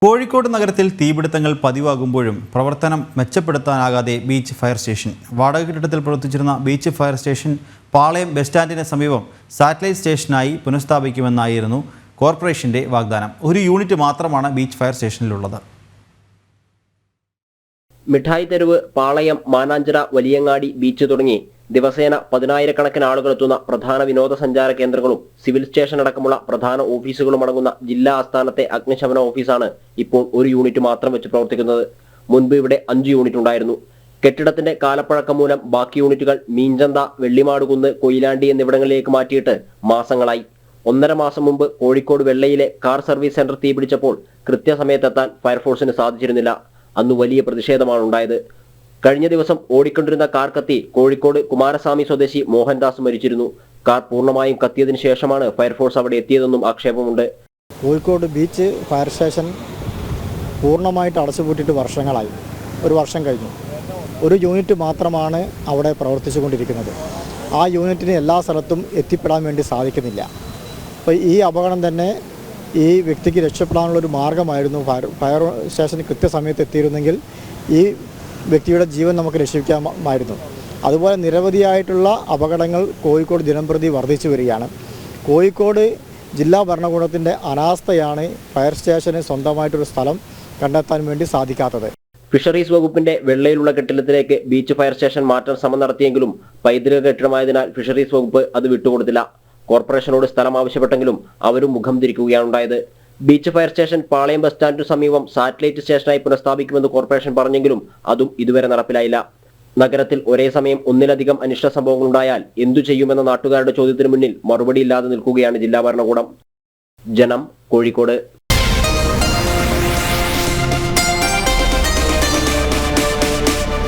കോഴിക്കോട് നഗരത്തിൽ തീപിടുത്തങ്ങൾ പതിവാകുമ്പോഴും പ്രവർത്തനം മെച്ചപ്പെടുത്താനാകാതെ beach fire station. വാടക കെട്ടിടത്തിൽ പ്രവർത്തിച്ചിരുന്ന ബീച്ച് ഫയർ സ്റ്റേഷൻ പാളയം ബസ് സ്റ്റാൻഡിന് സമീപം സാറ്റലൈറ്റ് സ്റ്റേഷനായി പുനഃസ്ഥാപിക്കുമെന്നായിരുന്നു കോർപ്പറേഷന്റെ വാഗ്ദാനം. ഒരു യൂണിറ്റ് മാത്രമാണ് ബീച്ച് ഫയർ സ്റ്റേഷനിലുള്ളത്. മിഠായി തെരുവ്, പാളയം, മാനാഞ്ചിറ, വലിയങ്ങാടി ബീച്ച് തുടങ്ങി ദിവസേന 10,000-കണക്കിന് ആളുകൾ എത്തുന്ന പ്രധാന വിനോദസഞ്ചാര കേന്ദ്രങ്ങളും സിവിൽ സ്റ്റേഷൻ അടക്കമുള്ള പ്രധാന ഓഫീസുകളും അടങ്ങുന്ന ജില്ലാ ആസ്ഥാനത്തെ അഗ്നിശമന ഓഫീസാണ് ഇപ്പോൾ ഒരു യൂണിറ്റ് മാത്രം വെച്ച് പ്രവർത്തിക്കുന്നത്. മുൻപ് ഇവിടെ 5 യൂണിറ്റ് ഉണ്ടായിരുന്നു. കെട്ടിടത്തിന്റെ കാലപ്പഴക്കം മൂലം ബാക്കി യൂണിറ്റുകൾ മീൻചന്ത, വെള്ളിമാടുകുന്ന്, കൊയിലാണ്ടി എന്നിവിടങ്ങളിലേക്ക് മാറ്റിയിട്ട് മാസങ്ങളായി. 1.5 മാസം മുമ്പ് കോഴിക്കോട് വെള്ളയിലെ കാർ സർവീസ് സെന്റർ തീപിടിച്ചപ്പോൾ കൃത്യസമയത്തെത്താൻ ഫയർഫോഴ്സിന് സാധിച്ചിരുന്നില്ല. അന്ന് വലിയ പ്രതിഷേധമാണ് ഉണ്ടായത്. കഴിഞ്ഞ ദിവസം ഓടിക്കൊണ്ടിരുന്ന കാർ കത്തി കോഴിക്കോട് കുമാരസ്വാമി സ്വദേശി മോഹൻദാസ് മരിച്ചിരുന്നു. കാർ പൂർണ്ണമായും കത്തിയതിനു ശേഷമാണ് ഫയർഫോഴ്സ് അവിടെ എത്തിയതെന്നും ആക്ഷേപമുണ്ട്. കോഴിക്കോട് ബീച്ച് ഫയർ സ്റ്റേഷൻ പൂർണ്ണമായിട്ട് അടച്ചുപൂട്ടിയിട്ട് വർഷങ്ങളായി. 1 വർഷം കഴിഞ്ഞു. ഒരു യൂണിറ്റ് മാത്രമാണ് അവിടെ പ്രവർത്തിച്ചുകൊണ്ടിരിക്കുന്നത്. ആ യൂണിറ്റിന് എല്ലാ സ്ഥലത്തും എത്തിപ്പെടാൻ വേണ്ടി സാധിക്കുന്നില്ല. അപ്പോൾ ഈ അപകടം തന്നെ ഈ വ്യക്തിക്ക് രക്ഷപ്പെടാനുള്ളൊരു മാർഗമായിരുന്നു. ഫയർ സ്റ്റേഷന് കൃത്യസമയത്ത് എത്തിയിരുന്നെങ്കിൽ ഈ വ്യക്തിയുടെ ജീവൻ നമുക്ക് രക്ഷിക്കാമായിരുന്നു. അതുപോലെ നിരവധിയായിട്ടുള്ള അപകടങ്ങൾ കോഴിക്കോട് ദിനംപ്രതി വർദ്ധിച്ചു വരികയാണ്. കോഴിക്കോട് ജില്ലാ ഭരണകൂടത്തിൻ്റെ അനാസ്ഥയാണ് ഫയർ സ്റ്റേഷന് സ്വന്തമായിട്ടൊരു സ്ഥലം കണ്ടെത്താൻ വേണ്ടി സാധിക്കാത്തത്. ഫിഷറീസ് വകുപ്പിന്റെ വെള്ളയിലുള്ള കെട്ടിടത്തിലേക്ക് ബീച്ച് ഫയർ സ്റ്റേഷൻ മാറ്റാൻ ശ്രമം നടത്തിയെങ്കിലും പൈതൃക കെട്ടിടമായതിനാൽ ഫിഷറീസ് വകുപ്പ് അത് വിട്ടുകൊടുത്തില്ല. കോർപ്പറേഷനോട് സ്ഥലം ആവശ്യപ്പെട്ടെങ്കിലും അവരും മുഖം തിരിക്കുകയാണ് ഉണ്ടായത്. ബീച്ച് ഫയർ സ്റ്റേഷൻ പാളയം ബസ് സ്റ്റാൻഡിനു സമീപം സാറ്റലൈറ്റ് സ്റ്റേഷനായി പുനഃസ്ഥാപിക്കുമെന്ന് കോർപ്പറേഷൻ പറഞ്ഞെങ്കിലും അതും ഇതുവരെ നടപ്പിലായില്ല. നഗരത്തിൽ ഒരേ സമയം 1-ലധികം അനിഷ്ട സംഭവങ്ങൾ ഉണ്ടായാൽ എന്തു ചെയ്യുമെന്ന നാട്ടുകാരുടെ ചോദ്യത്തിന് മുന്നിൽ മറുപടിയില്ലാതെ നിൽക്കുകയാണ് ജില്ലാ ഭരണകൂടം. ജനം, കോഴിക്കോട്.